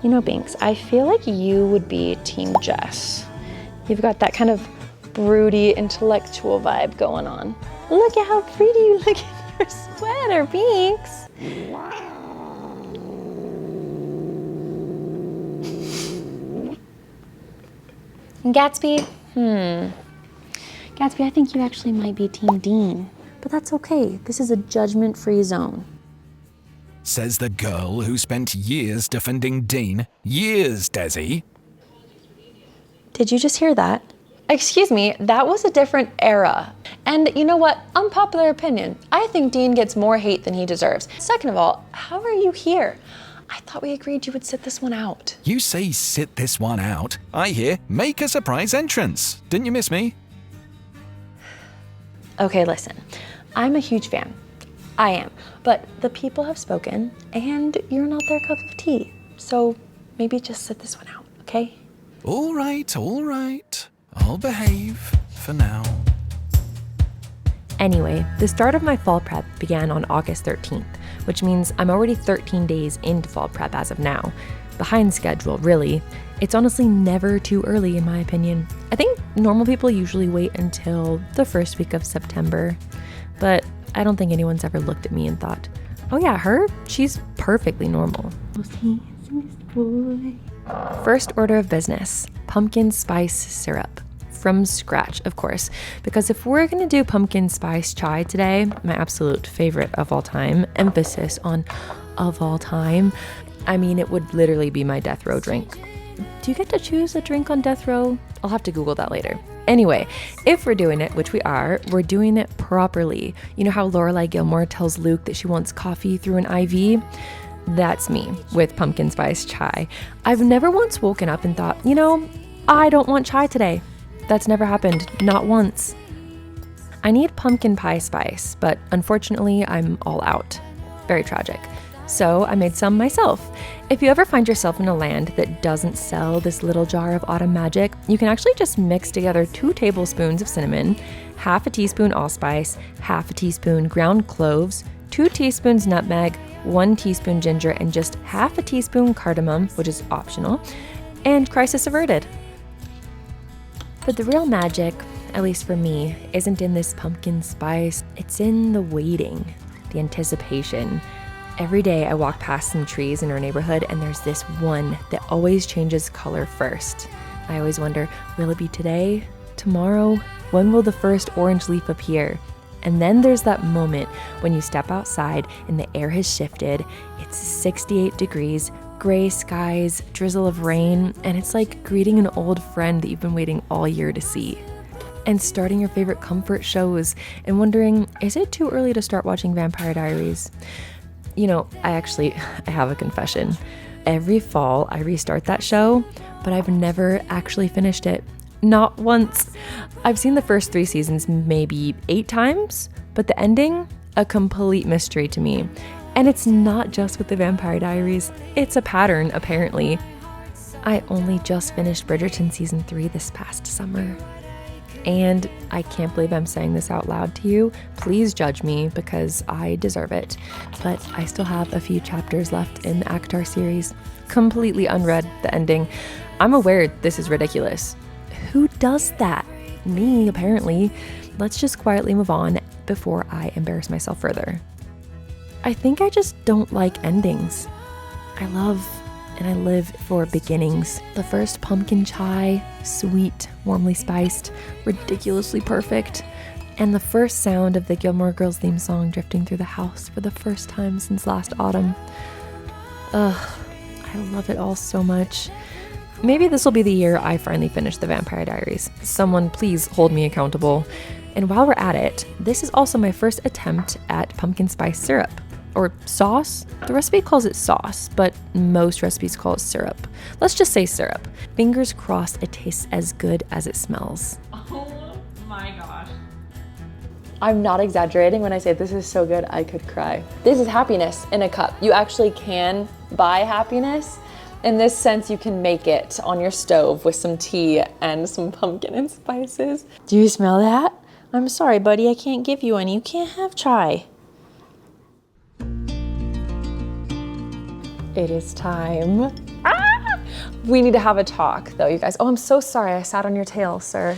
You know, Binks, I feel like you would be Team Jess. You've got that kind of broody, intellectual vibe going on. Look at how pretty you look in your sweater, Binks. Gatsby, Gatsby, I think you actually might be Team Dean, but that's okay. This is a judgment-free zone. Says the girl who spent years defending Dean. Years, Desi. Did you just hear that? Excuse me, that was a different era. And you know what? Unpopular opinion. I think Dean gets more hate than he deserves. Second of all, how are you here? I thought we agreed you would sit this one out. You say sit this one out. I hear make a surprise entrance. Didn't you miss me? Okay, listen. I'm a huge fan. I am. But the people have spoken, and you're not their cup of tea. So maybe just sit this one out, okay? All right, all right. I'll behave for now. Anyway, the start of my fall prep began on August 13th, which means I'm already 13 days into fall prep as of now. Behind schedule, really. It's honestly never too early in my opinion. I think normal people usually wait until the first week of September, but I don't think anyone's ever looked at me and thought, oh yeah, she's perfectly normal. First order of business, pumpkin spice syrup. From scratch, of course, because if we're gonna do pumpkin spice chai today, my absolute favorite of all time, emphasis on of all time, I mean, it would literally be my death row drink. Do you get to choose a drink on death row? I'll have to Google that later. Anyway, if we're doing it, which we are, we're doing it properly. You know how Lorelai Gilmore tells Luke that she wants coffee through an IV? That's me with pumpkin spice chai. I've never once woken up and thought, you know, I don't want chai today. That's never happened, not once. I need pumpkin pie spice, but unfortunately I'm all out. Very tragic. So I made some myself. If you ever find yourself in a land that doesn't sell this little jar of autumn magic, you can actually just mix together 2 tablespoons of cinnamon, half a teaspoon allspice, half a teaspoon ground cloves, 2 teaspoons nutmeg, 1 teaspoon ginger, and just half a teaspoon cardamom, which is optional, and crisis averted. But the real magic, at least for me, isn't in this pumpkin spice. It's in the waiting, the anticipation. Every day I walk past some trees in our neighborhood and there's this one that always changes color first. I always wonder, will it be today? Tomorrow? When will the first orange leaf appear? And then there's that moment when you step outside and the air has shifted. It's 68 degrees, gray skies, drizzle of rain, and it's like greeting an old friend that you've been waiting all year to see. And starting your favorite comfort shows and wondering, is it too early to start watching Vampire Diaries? You know, I have a confession. Every fall I restart that show, but I've never actually finished it. Not once. I've seen the first 3 seasons maybe 8 times, but the ending, a complete mystery to me. And it's not just with the Vampire Diaries, it's a pattern, apparently. I only just finished Bridgerton season 3 this past summer. And I can't believe I'm saying this out loud to you. Please judge me because I deserve it. But I still have a few chapters left in the Actar series. Completely unread, the ending. I'm aware this is ridiculous. Who does that? Me, apparently. Let's just quietly move on before I embarrass myself further. I think I just don't like endings. I love and I live for beginnings. The first pumpkin chai, sweet, warmly spiced, ridiculously perfect. And the first sound of the Gilmore Girls theme song drifting through the house for the first time since last autumn. Ugh, I love it all so much. Maybe this will be the year I finally finish the Vampire Diaries. Someone please hold me accountable. And while we're at it, this is also my first attempt at pumpkin spice syrup. Or sauce. The recipe calls it sauce, but most recipes call it syrup. Let's just say syrup. Fingers crossed it tastes as good as it smells. Oh my gosh. I'm not exaggerating when I say this is so good I could cry. This is happiness in a cup. You actually can buy happiness. In this sense, you can make it on your stove with some tea and some pumpkin and spices. Do you smell that? I'm sorry, buddy, I can't give you any. You can't have chai. It is time. Ah! We need to have a talk though, you guys. Oh, I'm so sorry I sat on your tail, sir.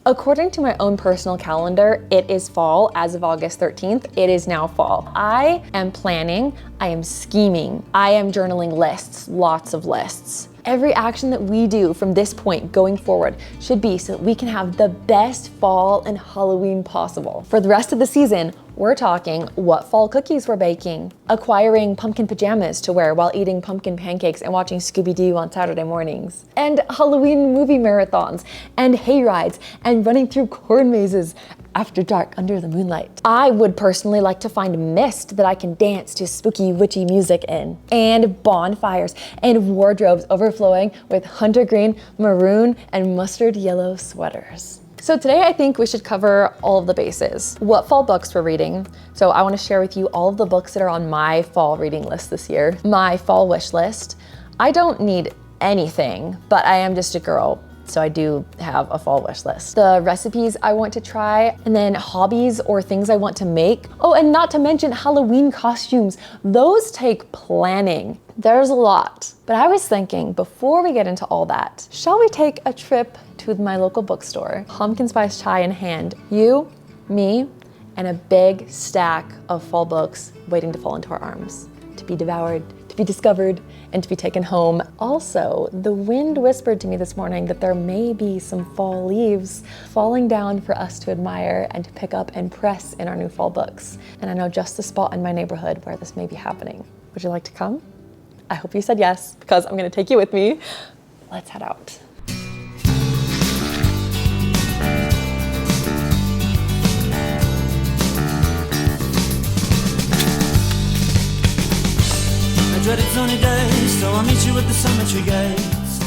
According to my own personal calendar, it is fall as of August 13th. It is now fall. I am planning, I am scheming, I am journaling lists, lots of lists. Every action that we do from this point going forward should be so that we can have the best fall and Halloween possible. For the rest of the season, we're talking what fall cookies we're baking, acquiring pumpkin pajamas to wear while eating pumpkin pancakes and watching Scooby-Doo on Saturday mornings, and Halloween movie marathons, and hay rides, and running through corn mazes after dark under the moonlight. I would personally like to find mist that I can dance to spooky, witchy music in, and bonfires, and wardrobes overflowing with hunter green, maroon, and mustard yellow sweaters. So today I think we should cover all of the bases. What fall books we're reading. So I want to share with you all of the books that are on my fall reading list this year. My fall wish list. I don't need anything, but I am just a girl, so I do have a fall wish list. The recipes I want to try, and then hobbies or things I want to make. Oh, and not to mention Halloween costumes. Those take planning. There's a lot. But I was thinking, before we get into all that, shall we take a trip to my local bookstore, pumpkin spice chai in hand, you, me, and a big stack of fall books waiting to fall into our arms, to be devoured, to be discovered, and to be taken home. Also, the wind whispered to me this morning that there may be some fall leaves falling down for us to admire and to pick up and press in our new fall books. And I know just the spot in my neighborhood where this may be happening. Would you like to come? I hope you said yes, because I'm gonna take you with me. Let's head out. Dreaded sunny days, so I'll meet you at the cemetery gates.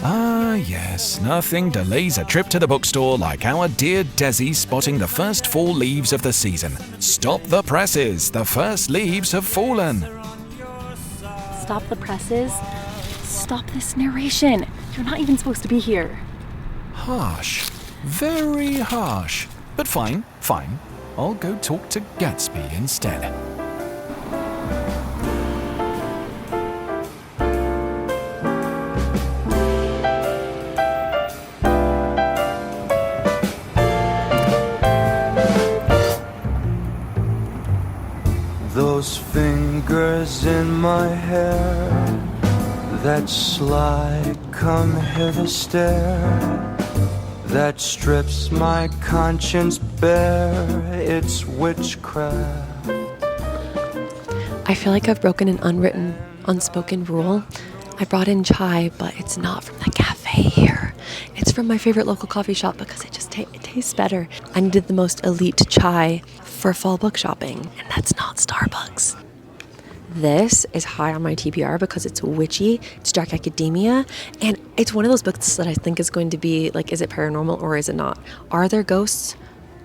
Ah, yes, nothing delays a trip to the bookstore like our dear Desi spotting the first fall leaves of the season. Stop the presses, the first leaves have fallen. Stop the presses. Stop this narration. You're not even supposed to be here. Harsh, very harsh. But fine. I'll go talk to Gatsby instead. Those fingers in my hair, that sly come hither stare, that strips my conscience bare, it's witchcraft. I feel like I've broken an unwritten, unspoken rule. I brought in chai, but it's not from the cafe here. It's from my favorite local coffee shop because it just it tastes better. I needed the most elite chai for fall book shopping, and that's not Starbucks. This is high on my TBR because it's witchy, it's dark academia, and it's one of those books that I think is going to be like, is it paranormal or is it not? Are there ghosts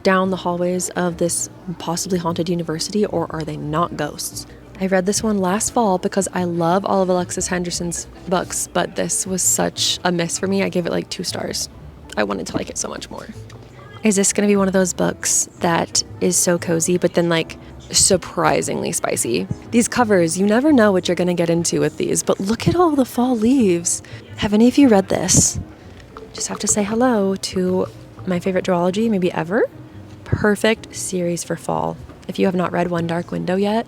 down the hallways of this possibly haunted university, or are they not ghosts? I read this one last fall because I love all of Alexis Henderson's books, but this was such a miss for me. I gave it like 2 stars. I wanted to like it so much more. Is this going to be one of those books that is so cozy, but then like surprisingly spicy? These covers, you never know what you're going to get into with these, but look at all the fall leaves. Have any of you read this? Just have to say hello to my favorite duology, maybe ever. Perfect series for fall. If you have not read One Dark Window yet,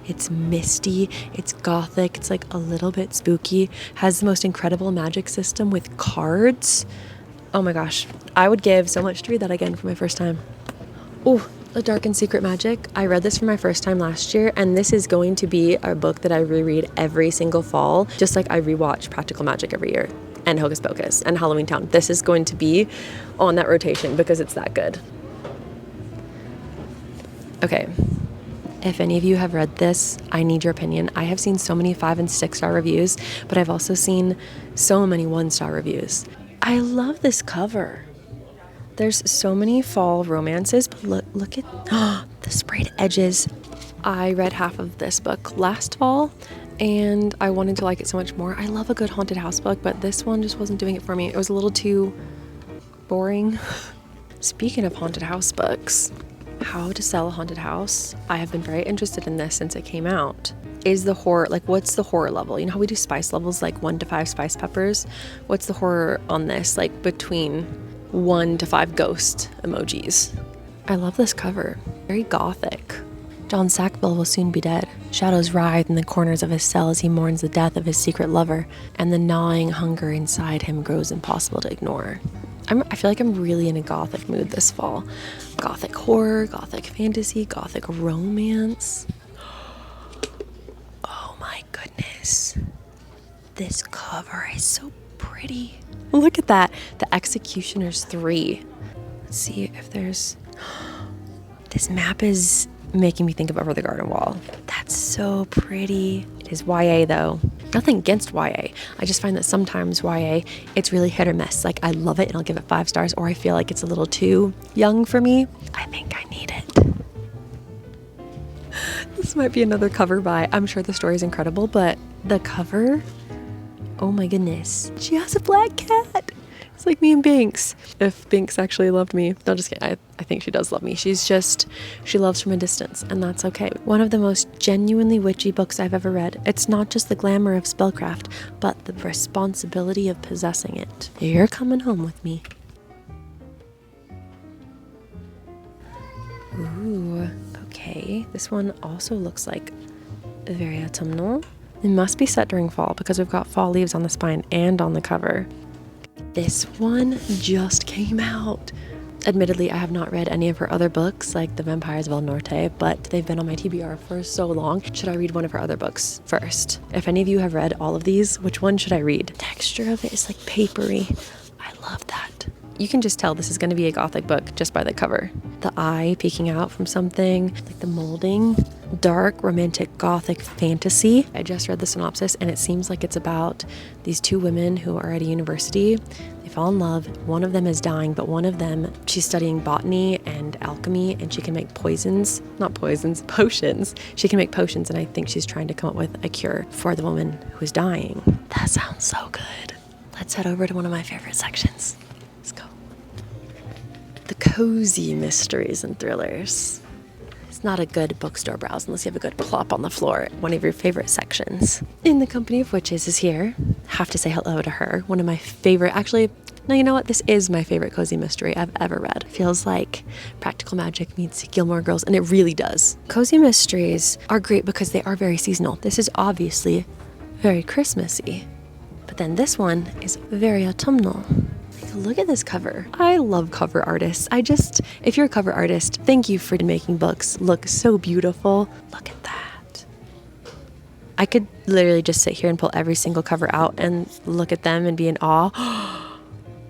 it's misty, it's gothic, it's like a little bit spooky, has the most incredible magic system with cards. Oh my gosh, I would give so much to read that again for my first time. Oh, A Dark and Secret Magic. I read this for my first time last year, and this is going to be a book that I reread every single fall, just like I rewatch Practical Magic every year, and Hocus Pocus, and Halloween Town. This is going to be on that rotation because it's that good. Okay, if any of you have read this, I need your opinion. I have seen so many 5- and 6-star reviews, but I've also seen so many 1-star reviews. I love this cover. There's so many fall romances, but look at the sprayed edges. I read half of this book last fall, and I wanted to like it so much more. I love a good haunted house book, but this one just wasn't doing it for me. It was a little too boring. Speaking of haunted house books, How to Sell a Haunted House. I have been very interested in this since it came out. Is the horror, like what's the horror level? You know how we do spice levels, like 1 to 5 spice peppers? What's the horror on this? Like between 1 to 5 ghost emojis. I love this cover. Very gothic. John Sackville will soon be dead. Shadows writhe in the corners of his cell as he mourns the death of his secret lover, and the gnawing hunger inside him grows impossible to ignore. I feel like I'm really in a gothic mood this fall. Gothic horror, gothic fantasy, gothic romance. Oh my goodness. This cover is so pretty. Look at that. The Executioner's 3. Let's see if there's... This map is making me think of Over the Garden Wall. That's so pretty. It is YA though. Nothing against YA. I just find that sometimes YA, it's really hit or miss. Like I love it and I'll give it 5 stars, or I feel like it's a little too young for me. I think I need it. This might be another cover by, I'm sure the story is incredible, but the cover, oh my goodness. She has a black cat. It's like me and Binks. If Binks actually loved me. No, just kidding. I think she does love me. She loves from a distance, and that's okay. One of the most genuinely witchy books I've ever read. It's not just the glamour of spellcraft, but the responsibility of possessing it. You're coming home with me. Ooh, okay. This one also looks like very autumnal. It must be set during fall because we've got fall leaves on the spine and on the cover. This one just came out. Admittedly, I have not read any of her other books, like The Vampires of El Norte, but they've been on my TBR for so long. Should I read one of her other books first? If any of you have read all of these, which one should I read? The texture of it is like papery. I love that. You can just tell this is going to be a gothic book just by the cover. The eye peeking out from something, like the molding. Dark, romantic, gothic fantasy. I just read the synopsis and it seems like it's about these 2 women who are at a university. They fall in love. One of them is dying, but one of them, she's studying botany and alchemy, and she can make potions. She can make potions, and I think she's trying to come up with a cure for the woman who is dying. That sounds so good. Let's head over to one of my favorite sections. Let's go. The cozy mysteries and thrillers. It's not a good bookstore browse unless you have a good plop on the floor. One of your favorite sections. In the Company of Witches is here. Have to say hello to her. One of my favorite, actually, no, you know what? This is my favorite cozy mystery I've ever read. Feels like Practical Magic meets Gilmore Girls, and it really does. Cozy mysteries are great because they are very seasonal. This is obviously very Christmassy. But then this one is very autumnal. Look at this cover. I love cover artists. If you're a cover artist, thank you for making books look so beautiful. Look at that. I could literally just sit here and pull every single cover out and look at them and be in awe.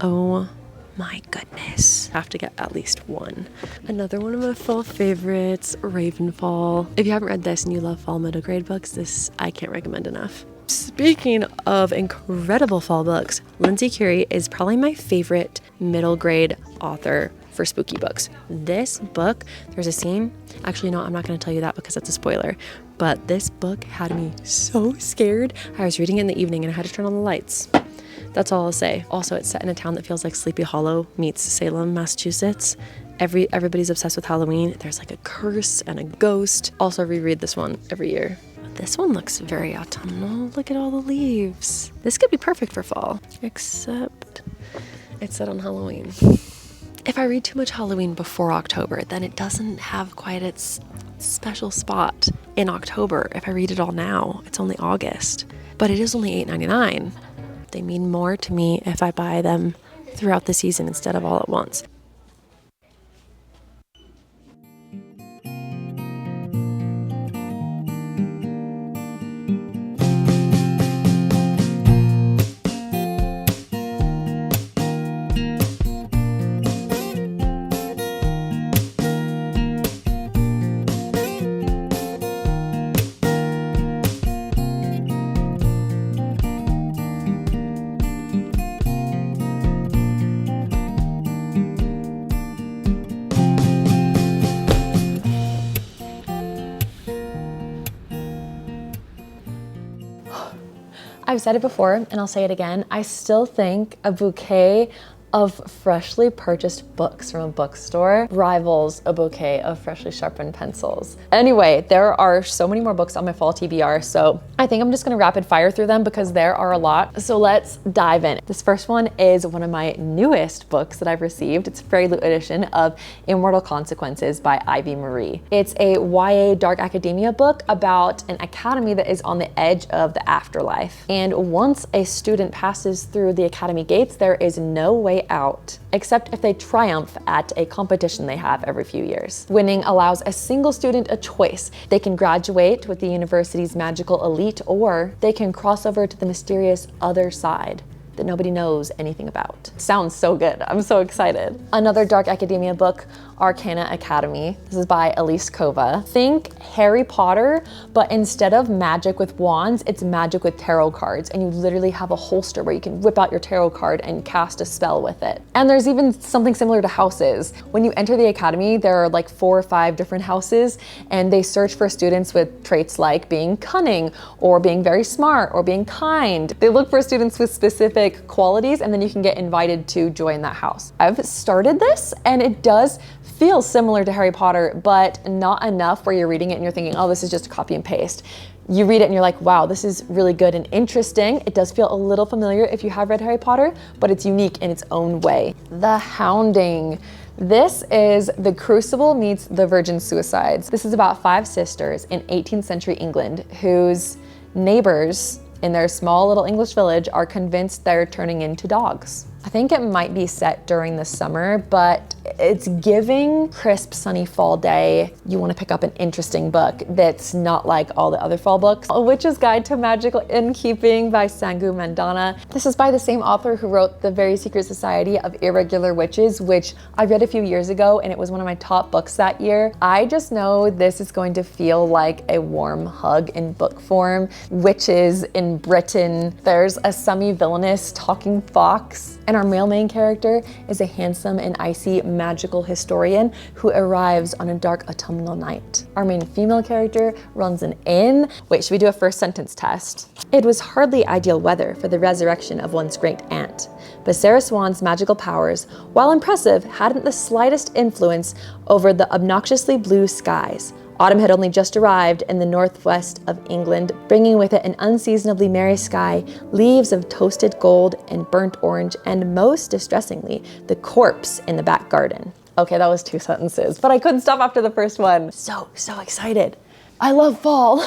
Oh my goodness. Have to get at least one. Another one of my fall favorites, Ravenfall. If you haven't read this and you love fall middle grade books, this I can't recommend enough. Speaking of incredible fall books, Lindsay Curie is probably my favorite middle grade author for spooky books. This book, there's a scene, actually no, I'm not going to tell you that because that's a spoiler, but this book had me so scared. I was reading it in the evening and I had to turn on the lights. That's all I'll say. Also, it's set in a town that feels like Sleepy Hollow meets Salem, Massachusetts. Everybody's obsessed with Halloween. There's like a curse and a ghost. Also reread this one every year. This one looks very autumnal. Look at all the leaves. This could be perfect for fall, except it's set on Halloween. If I read too much Halloween before October, then it doesn't have quite its special spot in October. If I read it all now, it's only August, but it is only $8.99. They mean more to me if I buy them throughout the season instead of all at once. I've said it before and I'll say it again. I still think a bouquet of freshly purchased books from a bookstore rivals a bouquet of freshly sharpened pencils. Anyway, there are so many more books on my fall TBR, so I think I'm just gonna rapid fire through them because there are a lot. So let's dive in. This first one is one of my newest books that I've received. It's a Fairy Loot edition of Immortal Consequences by Ivy Marie. It's a YA dark academia book about an academy that is on the edge of the afterlife. And once a student passes through the academy gates, there is no way out, except if they triumph at a competition they have every few years. Winning allows a single student a choice. They can graduate with the university's magical elite, or they can cross over to the mysterious other side that nobody knows anything about. Sounds so good. I'm so excited. Another dark academia book, Arcana Academy. This is by Elise Kova. Think Harry Potter, but instead of magic with wands, it's magic with tarot cards, and you literally have a holster where you can whip out your tarot card and cast a spell with it. And there's even something similar to houses. When you enter the academy, there are like 4 or 5 different houses, and they search for students with traits like being cunning, or being very smart, or being kind. They look for students with specific qualities, and then you can get invited to join that house. I've started this, and it does feel similar to Harry Potter, but not enough where you're reading it and you're thinking, oh, this is just a copy and paste. You read it and you're like, wow, this is really good and interesting. It does feel a little familiar if you have read Harry Potter, but it's unique in its own way. The Hounding. This is The Crucible meets The Virgin Suicides. This is about 5 sisters in 18th century England whose neighbors in their small little English village are convinced they're turning into dogs. I think it might be set during the summer, but it's giving crisp, sunny fall day. You want to pick up an interesting book that's not like all the other fall books. A Witch's Guide to Magical Innkeeping by Sangu Mandana. This is by the same author who wrote The Very Secret Society of Irregular Witches, which I read a few years ago, and it was one of my top books that year. I just know this is going to feel like a warm hug in book form. Witches in Britain. There's a semi-villainous talking fox, and our male main character is a handsome and icy magical historian who arrives on a dark autumnal night. Our main female character runs an inn. Wait, should we do a first sentence test? It was hardly ideal weather for the resurrection of one's great aunt, but Sarah Swan's magical powers, while impressive, hadn't the slightest influence over the obnoxiously blue skies. Autumn had only just arrived in the northwest of England, bringing with it an unseasonably merry sky, leaves of toasted gold and burnt orange, and most distressingly, the corpse in the back garden. Okay, that was 2 sentences, but I couldn't stop after the first one. So excited. I love fall.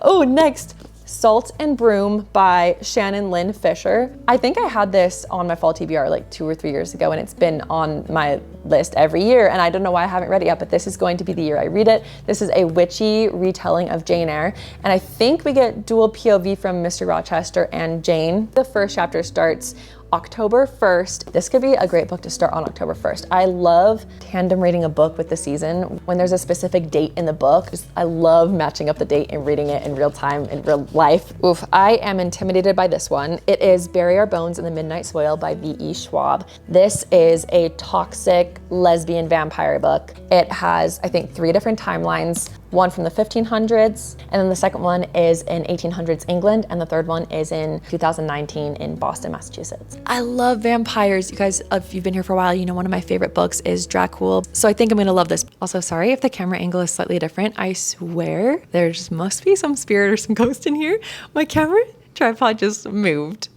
Oh, next. Salt and Broom by Shannon Lynn Fisher. I think I had this on my fall TBR like 2 or 3 years ago, and it's been on my list every year, and I don't know why I haven't read it yet, but this is going to be the year I read it. This is a witchy retelling of Jane Eyre, and I think we get dual POV from Mr. Rochester and Jane. The first chapter starts October 1st. This could be a great book to start on October 1st. I love tandem reading a book with the season. When there's a specific date in the book, I love matching up the date and reading it in real time, in real life. Oof, I am intimidated by this one. It is Bury Our Bones in the Midnight Soil by V.E. Schwab. This is a toxic lesbian vampire book. It has, I think, 3 different timelines. One from the 1500s, and then the second one is in 1800s England, and the third one is in 2019 in Boston, Massachusetts. I love vampires. You guys, if you've been here for a while, you know one of my favorite books is Dracul, so I think I'm gonna love this. Also, sorry if the camera angle is slightly different. I swear there's must be some spirit or some ghost in here. My camera tripod just moved,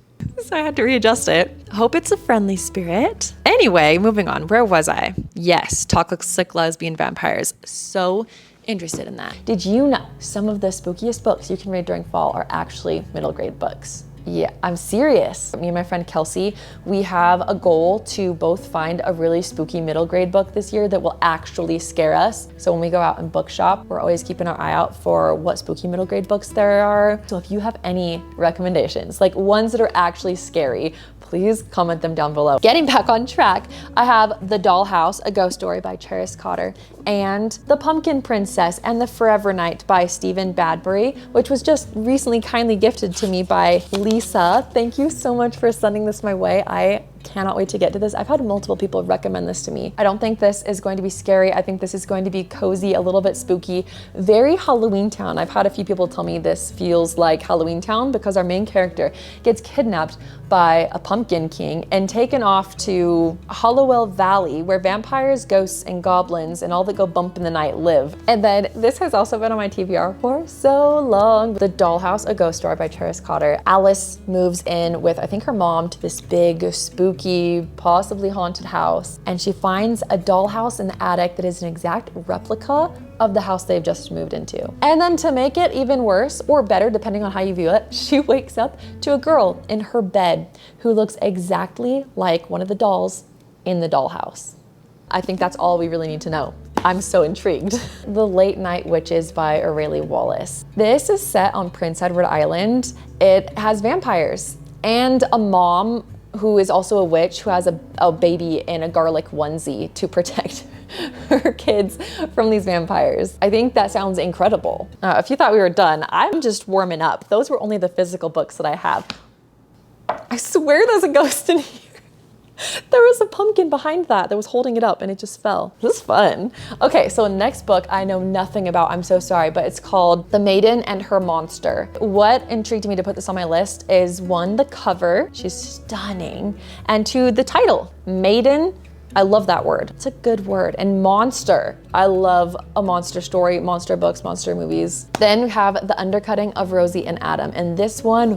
so I had to readjust it. Hope it's a friendly spirit. Anyway, moving on. Where was I? Yes, toxic lesbian vampires. So interested in that. Did you know some of the spookiest books you can read during fall are actually middle grade books? Yeah, I'm serious. Me and my friend Kelsey, we have a goal to both find a really spooky middle grade book this year that will actually scare us. So when we go out and book shop, we're always keeping our eye out for what spooky middle grade books there are. So if you have any recommendations, like ones that are actually scary, please comment them down below. Getting back on track, I have The Dollhouse, a ghost story by Cheris Cotter, and The Pumpkin Princess and the Forever Night by Stephen Badbury, which was just recently kindly gifted to me by Lisa. Thank you so much for sending this my way. I cannot wait to get to this. I've had multiple people recommend this to me. I don't think this is going to be scary. I think this is going to be cozy, a little bit spooky, very Halloween Town. I've had a few people tell me this feels like Halloween Town because our main character gets kidnapped by a pumpkin king and taken off to Hollowell Valley, where vampires, ghosts, and goblins and all that go bump in the night live. And then this has also been on my TBR for so long. The Dollhouse, A Ghost Story by Travis Cotter. Alice moves in with, I think, her mom to this big, spooky, possibly haunted house, and she finds a dollhouse in the attic that is an exact replica of the house they've just moved into. And then to make it even worse, or better, depending on how you view it, she wakes up to a girl in her bed who looks exactly like one of the dolls in the dollhouse. I think that's all we really need to know. I'm so intrigued. The Late Night Witches by Aurelie Wallace. This is set on Prince Edward Island. It has vampires and a mom who is also a witch who has a baby in a garlic onesie to protect her kids from these vampires. I think that sounds incredible. If you thought we were done, I'm just warming up. Those were only the physical books that I have. I swear there's a ghost in here. There was a pumpkin behind that was holding it up and it just fell. This is fun. Okay, so next book I know nothing about, I'm so sorry, but it's called The Maiden and Her Monster. What intrigued me to put this on my list is one, the cover, she's stunning, and two, the title, Maiden. I love that word. It's a good word. And monster. I love a monster story, monster books, monster movies. Then we have The Undercutting of Rosie and Adam. And this one,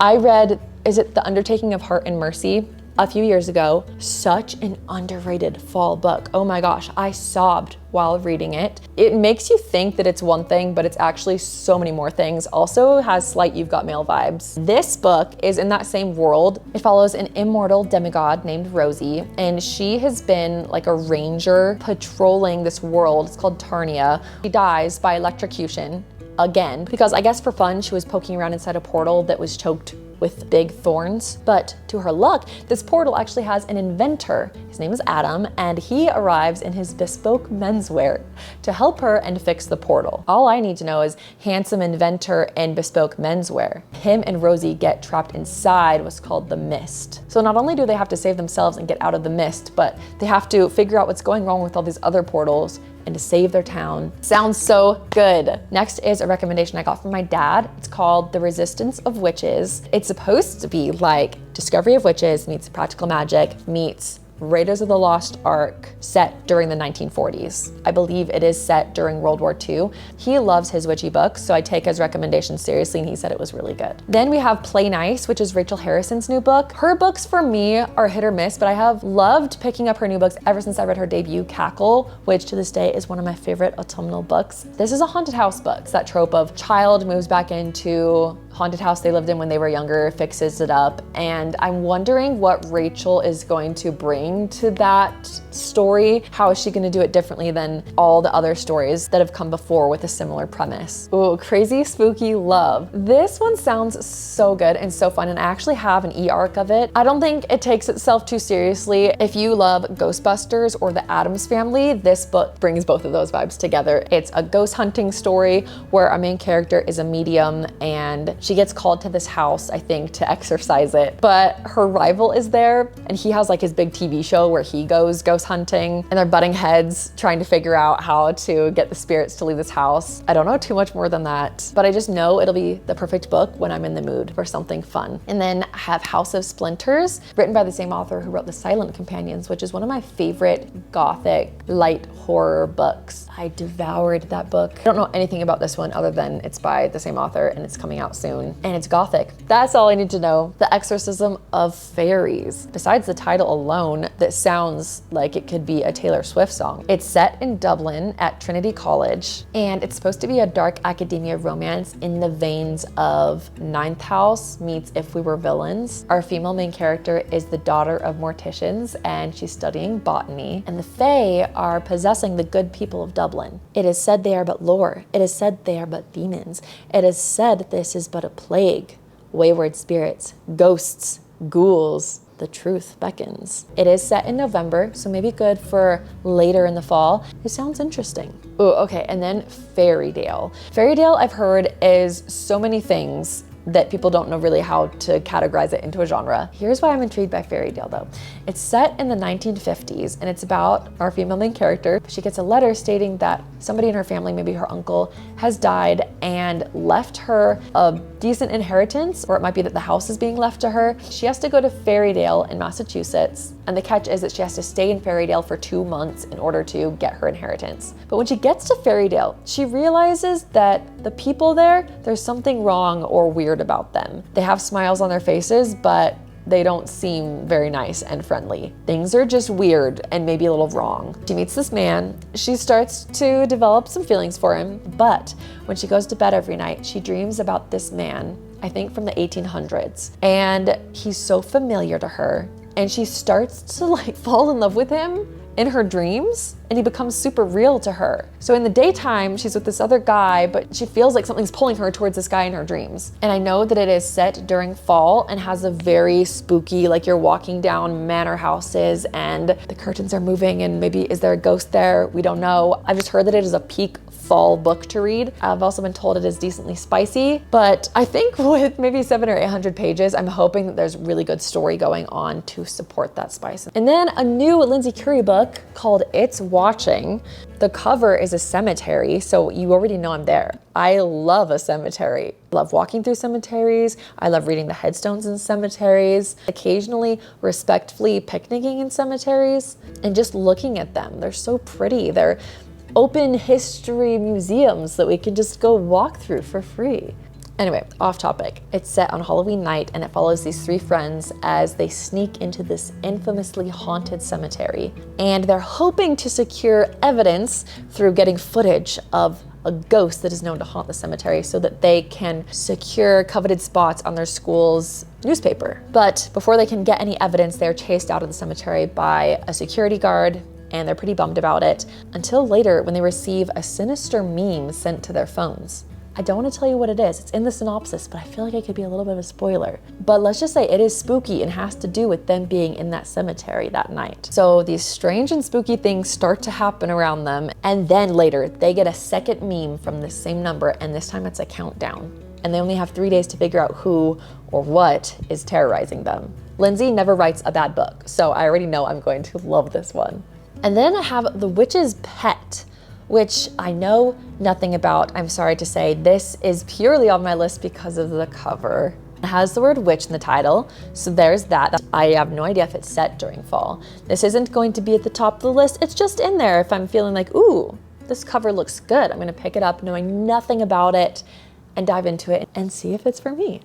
I read, is it The Undertaking of Heart and Mercy? A few years ago. Such an underrated fall book. Oh my gosh, I sobbed while reading it. It makes you think that it's one thing, but it's actually so many more things. Also has slight You've Got Mail vibes. This book is in that same world. It follows an immortal demigod named Rosie, and she has been like a ranger patrolling this world. It's called Tarnia. She dies by electrocution again, because I guess for fun, she was poking around inside a portal that was choked with big thorns. But to her luck, this portal actually has an inventor. His name is Adam, and he arrives in his bespoke menswear to help her and fix the portal. All I need to know is handsome inventor and bespoke menswear. Him and Rosie get trapped inside what's called the mist. So not only do they have to save themselves and get out of the mist, but they have to figure out what's going wrong with all these other portals and to save their town. Sounds so good. Next is a recommendation I got from my dad. It's called The Resistance of Witches. It's supposed to be like Discovery of Witches meets Practical Magic meets Raiders of the Lost Ark, set during the 1940s. I believe it is set during World War II. He loves his witchy books, so I take his recommendation seriously, and he said it was really good. Then we have Play Nice, which is Rachel Harrison's new book. Her books for me are hit or miss, but I have loved picking up her new books ever since I read her debut, Cackle, which to this day is one of my favorite autumnal books. This is a haunted house book. It's that trope of child moves back into haunted house they lived in when they were younger, fixes it up, and I'm wondering what Rachel is going to bring to that story. How is she going to do it differently than all the other stories that have come before with a similar premise? Ooh, Crazy Spooky Love. This one sounds so good and so fun, and I actually have an e-arc of it. I don't think it takes itself too seriously. If you love Ghostbusters or the Addams Family, this book brings both of those vibes together. It's a ghost hunting story where our main character is a medium and she gets called to this house, I think, to exorcise it. But her rival is there, and he has like his big TV show where he goes ghost hunting, and they're butting heads trying to figure out how to get the spirits to leave this house. I don't know too much more than that, but I just know it'll be the perfect book when I'm in the mood for something fun. And then I have House of Splinters, written by the same author who wrote The Silent Companions, which is one of my favorite gothic light horror books. I devoured that book. I don't know anything about this one other than it's by the same author and it's coming out soon. And it's gothic. That's all I need to know. The Exorcism of Fairies. Besides the title alone, that sounds like it could be a Taylor Swift song. It's set in Dublin at Trinity College, and it's supposed to be a dark academia romance in the veins of Ninth House meets If We Were Villains. Our female main character is the daughter of morticians, and she's studying botany, and the Fae are possessing the good people of Dublin. It is said they are but lore. It is said they are but demons. It is said this is but a plague, wayward spirits, ghosts, ghouls. The truth beckons. It is set in November, so maybe good for later in the fall. It sounds interesting. Ooh, okay, and then Fairy Tale. Fairy Tale, I've heard, is so many things, that people don't know really how to categorize it into a genre. Here's why I'm intrigued by fairy tale though. It's set in the 1950s and it's about our female main character. She gets a letter stating that somebody in her family, maybe her uncle, has died and left her a decent inheritance, or it might be that the house is being left to her. She has to go to Fairydale in Massachusetts, and the catch is that she has to stay in Fairydale for 2 months in order to get her inheritance. But when she gets to Fairydale, she realizes that the people there's something wrong or weird about them. They have smiles on their faces, but they don't seem very nice and friendly. Things are just weird and maybe a little wrong. She meets this man. She starts to develop some feelings for him, but when she goes to bed every night, she dreams about this man, I think from the 1800s. And he's so familiar to her. And she starts to like fall in love with him in her dreams, and he becomes super real to her. So in the daytime, she's with this other guy, but she feels like something's pulling her towards this guy in her dreams. And I know that it is set during fall and has a very spooky, like you're walking down manor houses and the curtains are moving and maybe is there a ghost there? We don't know. I've just heard that it is a peak fall book to read. I've also been told it is decently spicy, but I think with maybe 700 or 800 pages, I'm hoping that there's really good story going on to support that spice. And then a new Lindsay Curry book called It's Watching. The cover is a cemetery, so you already know I'm there. I love a cemetery. I love walking through cemeteries. I love reading the headstones in cemeteries. Occasionally, respectfully picnicking in cemeteries and just looking at them. They're so pretty. They're open history museums that we can just go walk through for free. Anyway, off topic. It's set on Halloween night and it follows these 3 friends as they sneak into this infamously haunted cemetery. And they're hoping to secure evidence through getting footage of a ghost that is known to haunt the cemetery so that they can secure coveted spots on their school's newspaper. But before they can get any evidence, they're chased out of the cemetery by a security guard, and they're pretty bummed about it until later when they receive a sinister meme sent to their phones. I don't want to tell you what it is. It's in the synopsis, but I feel like it could be a little bit of a spoiler. But let's just say it is spooky and has to do with them being in that cemetery that night. So these strange and spooky things start to happen around them, and then later they get a second meme from the same number, and this time it's a countdown. And they only have 3 days to figure out who or what is terrorizing them. Lindsay never writes a bad book, so I already know I'm going to love this one. And then I have The Witch's Pet, which I know nothing about. I'm sorry to say, this is purely on my list because of the cover. It has the word witch in the title, so there's that. I have no idea if it's set during fall. This isn't going to be at the top of the list. It's just in there if I'm feeling like, ooh, this cover looks good. I'm gonna pick it up knowing nothing about it and dive into it and see if it's for me.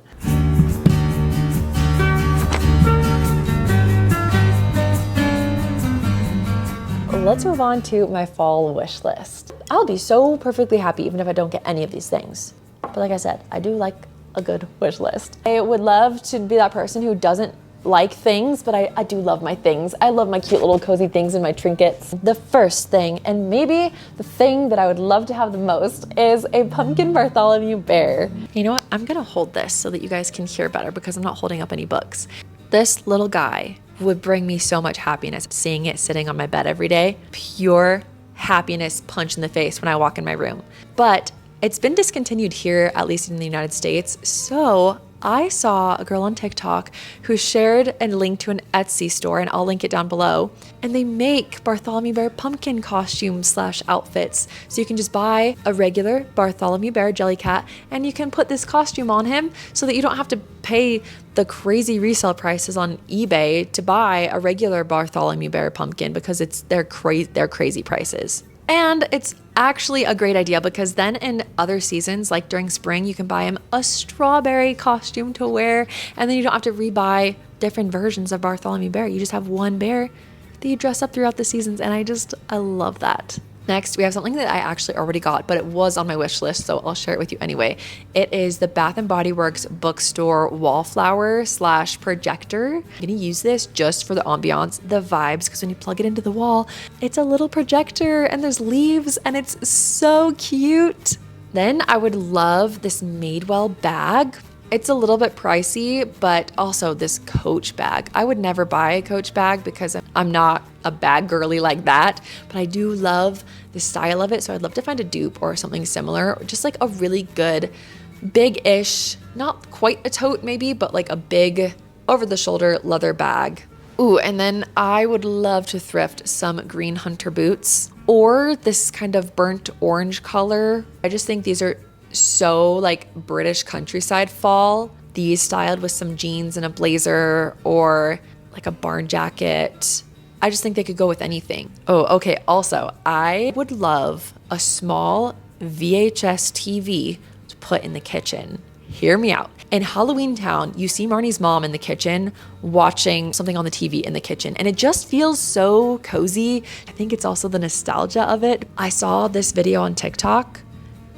Let's move on to my fall wish list. I'll be so perfectly happy even if I don't get any of these things. But like I said, I do like a good wish list. I would love to be that person who doesn't like things, but I do love my things. I love my cute little cozy things and my trinkets. The first thing, and maybe the thing that I would love to have the most, is a pumpkin Bartholomew bear. You know what? I'm gonna hold this so that you guys can hear better because I'm not holding up any books. This little guy would bring me so much happiness. Seeing it sitting on my bed every day, pure happiness punch in the face when I walk in my room. But it's been discontinued here, at least in the United States. So I saw a girl on TikTok who shared a link to an Etsy store, and I'll link it down below. And they make Bartholomew Bear pumpkin costumes / outfits. So you can just buy a regular Bartholomew Bear jelly cat and you can put this costume on him so that you don't have to pay the crazy resale prices on eBay to buy a regular Bartholomew Bear pumpkin because they're crazy prices. And it's actually a great idea because then in other seasons, like during spring, you can buy him a strawberry costume to wear, and then you don't have to rebuy different versions of Bartholomew Bear. You just have one bear that you dress up throughout the seasons, and I love that. Next, we have something that I actually already got, but it was on my wish list, so I'll share it with you anyway. It is the Bath & Body Works bookstore wallflower / projector. I'm gonna use this just for the ambiance, the vibes, because when you plug it into the wall, it's a little projector and there's leaves and it's so cute. Then I would love this Madewell bag. It's a little bit pricey, but also this Coach bag. I would never buy a Coach bag because I'm not a bag girly like that, but I do love the style of it. So I'd love to find a dupe or something similar, or just like a really good big-ish, not quite a tote maybe, but like a big over-the-shoulder leather bag. Ooh, and then I would love to thrift some green hunter boots or this kind of burnt orange color. I just think these are so like British countryside fall. These styled with some jeans and a blazer or like a barn jacket. I just think they could go with anything. Oh, okay. Also, I would love a small VHS TV to put in the kitchen. Hear me out. In Halloween Town, you see Marnie's mom in the kitchen watching something on the TV in the kitchen, and it just feels so cozy. I think it's also the nostalgia of it. I saw this video on TikTok,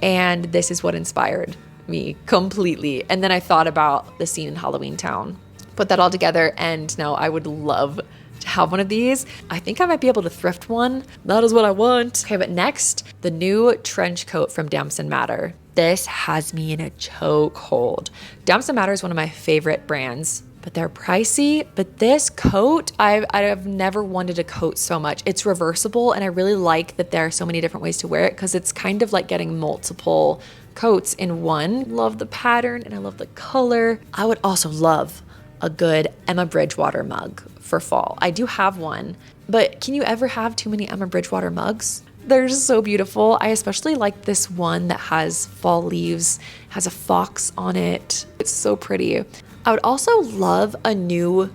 and this is what inspired me completely. And then I thought about the scene in Halloween Town, put that all together, and now I would love to have one of these. I think I might be able to thrift one. That is what I want. Okay, but next, the new trench coat from Damson Matter. This has me in a chokehold. Damson Matter is one of my favorite brands, but they're pricey. But this coat, I've never wanted a coat so much. It's reversible, and I really like that there are so many different ways to wear it because it's kind of like getting multiple coats in one. Love the pattern and I love the color. I would also love a good Emma Bridgewater mug for fall. I do have one, but can you ever have too many Emma Bridgewater mugs? They're just so beautiful. I especially like this one that has fall leaves, has a fox on it. It's so pretty. I would also love a new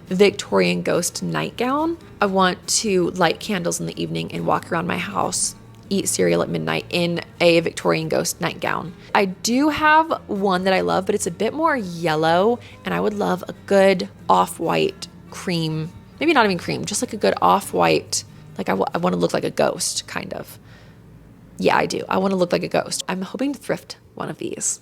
Victorian ghost nightgown. I want to light candles in the evening and walk around my house, eat cereal at midnight in a Victorian ghost nightgown. I do have one that I love, but it's a bit more yellow, and I would love a good off-white cream, maybe not even cream, just like a good off-white. Like I want to look like a ghost, kind of. Yeah, I do. I want to look like a ghost. I'm hoping to thrift one of these.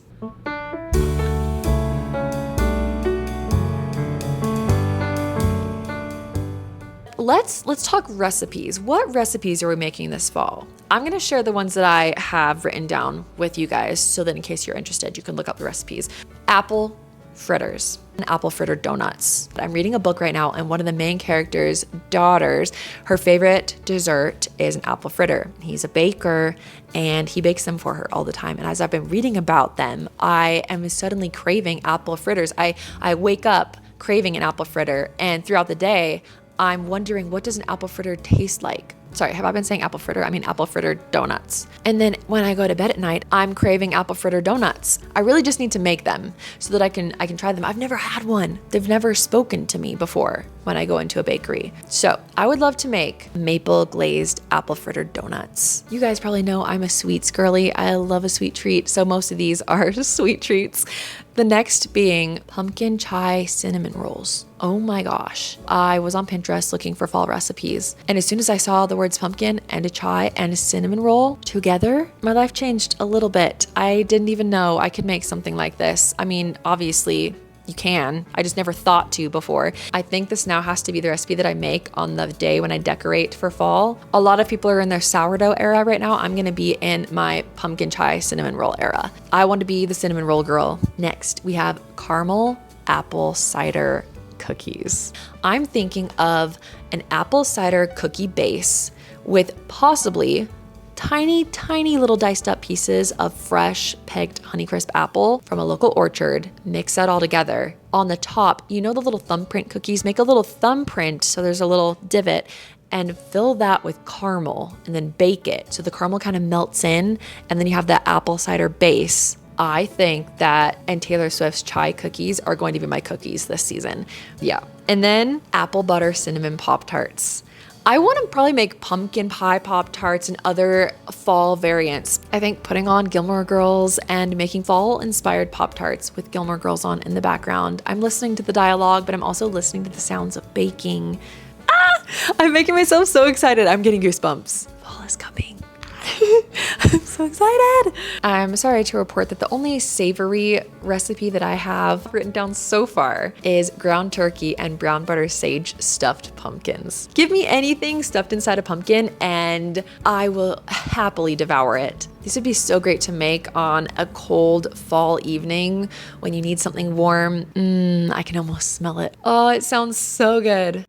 Let's talk recipes. What recipes are we making this fall? I'm going to share the ones that I have written down with you guys so that in case you're interested, you can look up the recipes. Apple fritters and apple fritter donuts. I'm reading a book right now, and one of the main characters' daughters, her favorite dessert is an apple fritter. He's a baker and he bakes them for her all the time. And as I've been reading about them, I am suddenly craving apple fritters. I wake up craving an apple fritter, and throughout the day, I'm wondering, what does an apple fritter taste like? Sorry, have I been saying apple fritter? I mean apple fritter donuts. And then when I go to bed at night, I'm craving apple fritter donuts. I really just need to make them so that I can try them. I've never had one. They've never spoken to me before when I go into a bakery. So I would love to make maple glazed apple fritter donuts. You guys probably know I'm a sweets girly. I love a sweet treat. So most of these are sweet treats. The next being pumpkin chai cinnamon rolls. Oh my gosh. I was on Pinterest looking for fall recipes, and as soon as I saw the words pumpkin and a chai and a cinnamon roll together, my life changed a little bit. I didn't even know I could make something like this. I mean, obviously you can. I just never thought to before. I think this now has to be the recipe that I make on the day when I decorate for fall. A lot of people are in their sourdough era right now. I'm gonna be in my pumpkin chai cinnamon roll era. I want to be the cinnamon roll girl. Next, we have caramel apple cider cookies. I'm thinking of an apple cider cookie base with possibly tiny little diced up pieces of fresh picked Honeycrisp apple from a local orchard. Mix that all together. On the top, you know the little thumbprint cookies? Make a little thumbprint so there's a little divot, and fill that with caramel and then bake it so the caramel kind of melts in, and then you have that apple cider base. I think that and Taylor Swift's chai cookies are going to be my cookies this season. Yeah. And then apple butter cinnamon Pop-Tarts. I want to probably make pumpkin pie Pop-Tarts and other fall variants. I think putting on Gilmore Girls and making fall-inspired Pop-Tarts with Gilmore Girls on in the background. I'm listening to the dialogue, but I'm also listening to the sounds of baking. I'm making myself so excited. I'm getting goosebumps. Fall is coming. I'm so excited. I'm sorry to report that the only savory recipe that I have written down so far is ground turkey and brown butter sage stuffed pumpkins. Give me anything stuffed inside a pumpkin and I will happily devour it. These would be so great to make on a cold fall evening when you need something warm. I can almost smell it. Oh, it sounds so good.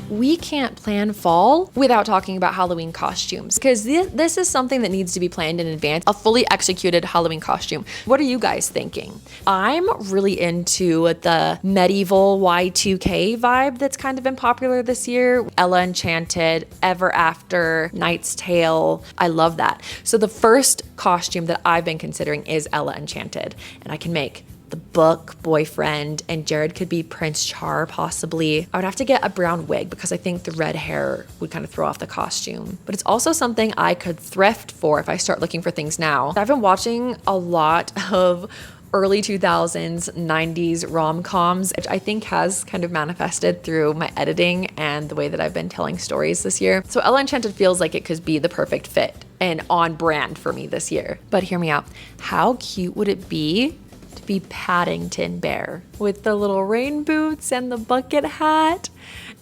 we can't plan fall without talking about Halloween costumes, because this is something that needs to be planned in advance, a fully executed Halloween costume. What are you guys thinking? I'm really into the medieval Y2K vibe that's kind of been popular this year. Ella Enchanted, Ever After, Knight's Tale. I love that. So the first costume that I've been considering is Ella Enchanted, and I can make the book boyfriend, and Jared could be Prince Char possibly. I would have to get a brown wig because I think the red hair would kind of throw off the costume. But it's also something I could thrift for if I start looking for things now. I've been watching a lot of early 2000s, 90s rom-coms, which I think has kind of manifested through my editing and the way that I've been telling stories this year. So Ella Enchanted feels like it could be the perfect fit and on brand for me this year. But hear me out. How cute would it be to be Paddington Bear with the little rain boots and the bucket hat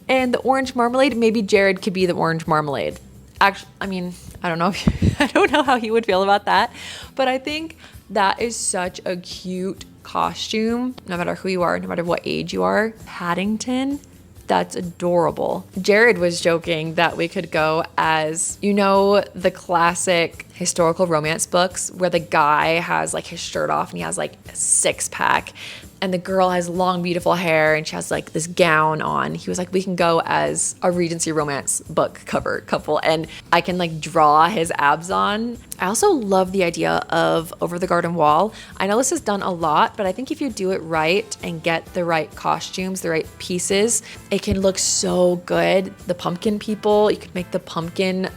and the orange marmalade? Maybe Jared could be the orange marmalade. Actually, I mean, I don't know I don't know how he would feel about that, but I think that is such a cute costume, no matter who you are, no matter what age you are. Paddington, that's adorable. Jared was joking that we could go as, you know, the classic historical romance books where the guy has like his shirt off and he has like a six pack, and the girl has long, beautiful hair and she has like this gown on. He was like, we can go as a Regency romance book cover couple, and I can like draw his abs on. I also love the idea of Over the Garden Wall. I know this is done a lot, but I think if you do it right and get the right costumes, the right pieces, it can look so good. The pumpkin people, you could make the pumpkin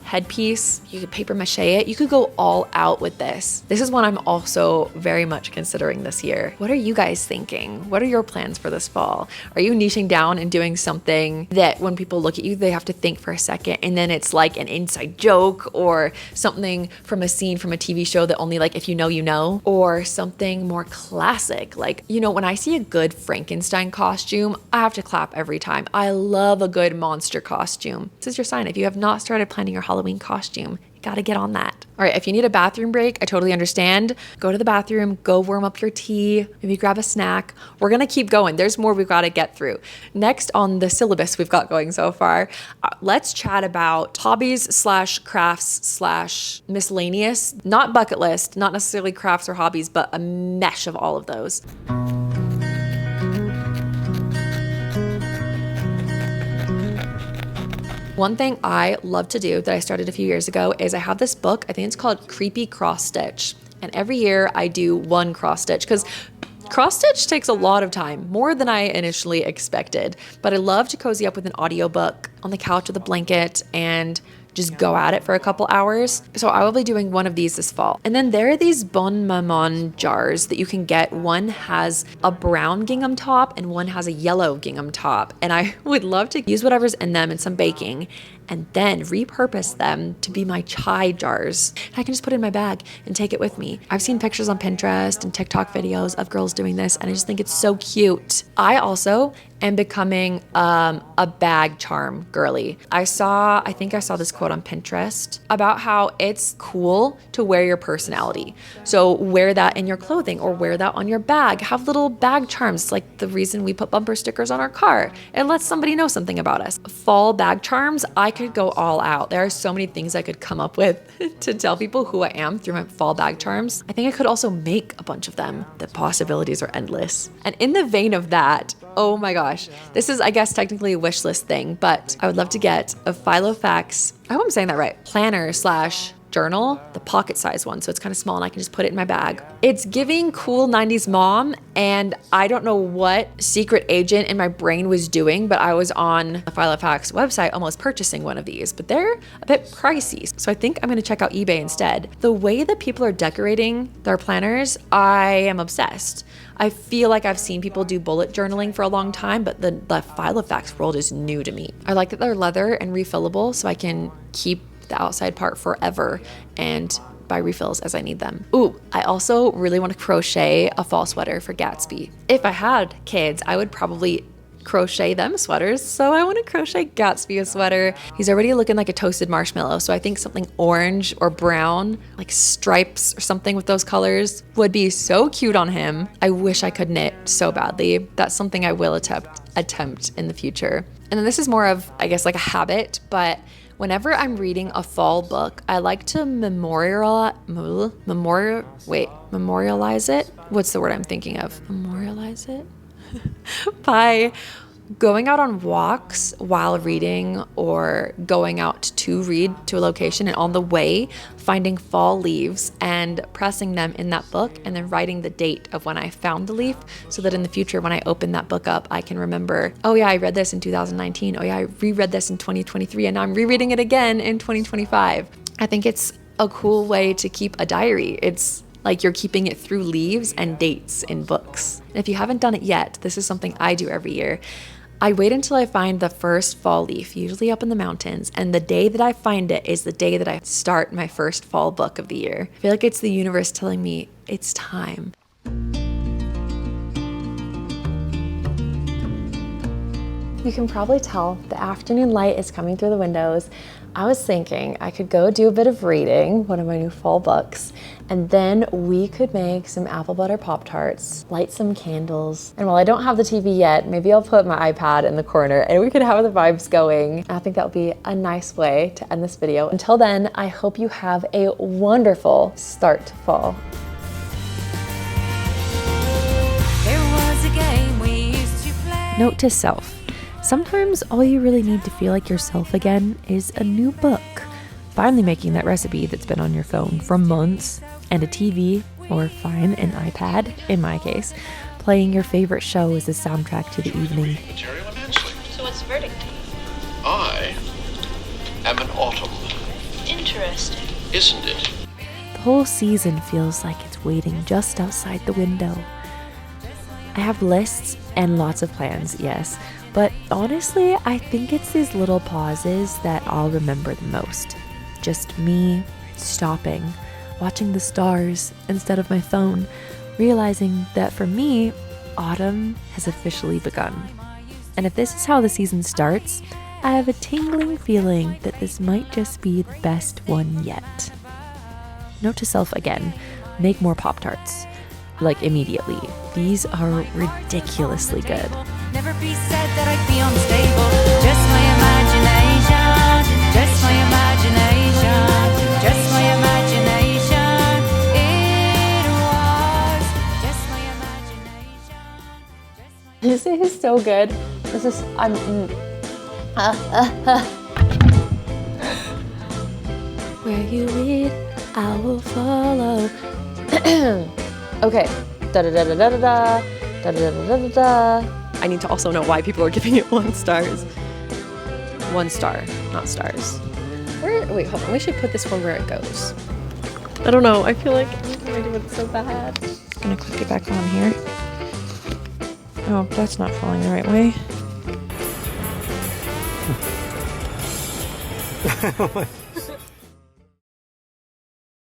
headpiece, you could paper mache it, you could go all out with this. This is one I'm also very much considering this year. What are you guys thinking? What are your plans for this fall? Are you niching down and doing something that when people look at you, they have to think for a second and then it's like an inside joke or something from a scene from a TV show that only like if you know, you know, or something more classic? Like, you know, when I see a good Frankenstein costume, I have to clap every time. I love a good monster costume. This is your sign. If you have not started planning your Halloween costume, you gotta get on that. All right, if you need a bathroom break, I totally understand. Go to the bathroom, go warm up your tea, maybe grab a snack. We're gonna keep going. There's more we've gotta get through. Next on the syllabus we've got going so far, let's chat about hobbies slash crafts slash miscellaneous, not bucket list, not necessarily crafts or hobbies, but a mesh of all of those. One thing I love to do that I started a few years ago is I have this book, I think it's called Creepy Cross Stitch. And every year I do one cross stitch because cross stitch takes a lot of time, more than I initially expected. But I love to cozy up with an audiobook on the couch with a blanket and just go at it for a couple hours. So I will be doing one of these this fall. And then there are these Bon Maman jars that you can get. One has a brown gingham top and one has a yellow gingham top. And I would love to use whatever's in them and some baking and then repurpose them to be my chai jars. And I can just put it in my bag and take it with me. I've seen pictures on Pinterest and TikTok videos of girls doing this, and I just think it's so cute. I also am becoming a bag charm girly. I think I saw this quote on Pinterest about how it's cool to wear your personality. So wear that in your clothing or wear that on your bag. Have little bag charms, like the reason we put bumper stickers on our car. It lets somebody know something about us. Fall bag charms, I could go all out. There are so many things I could come up with to tell people who I am through my fall bag charms. I think I could also make a bunch of them. The possibilities are endless. And in the vein of that, oh my gosh, this is, I guess, technically a wish list thing, but I would love to get a Filofax, I hope I'm saying that right, planner slash journal, the pocket size one. So it's kind of small and I can just put it in my bag. It's giving cool 90s mom, and I don't know what secret agent in my brain was doing, but I was on the Filofax website almost purchasing one of these, but they're a bit pricey. So I think I'm going to check out eBay instead. The way that people are decorating their planners, I am obsessed. I feel like I've seen people do bullet journaling for a long time, but the Filofax world is new to me. I like that they're leather and refillable, so I can keep the outside part forever and buy refills as I need them. Ooh, I also really want to crochet a fall sweater for Gatsby. If I had kids, I would probably crochet them sweaters. So I want to crochet Gatsby a sweater. He's already looking like a toasted marshmallow. So I think something orange or brown, like stripes or something with those colors would be so cute on him. I wish I could knit so badly. That's something I will attempt in the future. And then this is more of, I guess, like a habit, but whenever I'm reading a fall book, I like to memorialize it. What's the word I'm thinking of? Memorialize it? By going out on walks while reading or going out to read to a location, and on the way finding fall leaves and pressing them in that book and then writing the date of when I found the leaf, so that in the future when I open that book up I can remember, oh yeah, I read this in 2019, oh yeah, I reread this in 2023, and now I'm rereading it again in 2025. I think it's a cool way to keep a diary. It's like you're keeping it through leaves and dates in books. And if you haven't done it yet, this is something I do every year. I wait until I find the first fall leaf, usually up in the mountains, and the day that I find it is the day that I start my first fall book of the year. I feel like it's the universe telling me it's time. You can probably tell the afternoon light is coming through the windows. I was thinking I could go do a bit of reading, one of my new fall books, and then we could make some apple butter Pop-Tarts, light some candles. And while I don't have the TV yet, maybe I'll put my iPad in the corner and we could have the vibes going. I think that would be a nice way to end this video. Until then, I hope you have a wonderful start to fall. There was a game we used to play. Note to self. Sometimes all you really need to feel like yourself again is a new book. Finally making that recipe that's been on your phone for months, and a TV, or fine, an iPad, in my case, playing your favorite show as a soundtrack to the evening. Material immensely. So what's the verdict? I am an autumn. Interesting. Isn't it? The whole season feels like it's waiting just outside the window. I have lists and lots of plans, yes, but honestly, I think it's these little pauses that I'll remember the most. Just me stopping, watching the stars instead of my phone, realizing that for me, autumn has officially begun. And if this is how the season starts, I have a tingling feeling that this might just be the best one yet. Note to self again, make more Pop-Tarts. Like immediately. These are ridiculously good. Never be said that I'd be unstable. Just my imagination. Just my imagination. Just my imagination. It was just my imagination. This is so good. This is, Where you lead, I will follow. okay. Da-da-da-da-da-da-da. Da-da-da-da-da-da. I need to also know why people are giving it 1 stars. 1 star, not stars. Wait, hold on. We should put this one where it goes. I don't know. I feel like I'm doing it so bad. I'm gonna click it back on here. Oh, that's not falling the right way.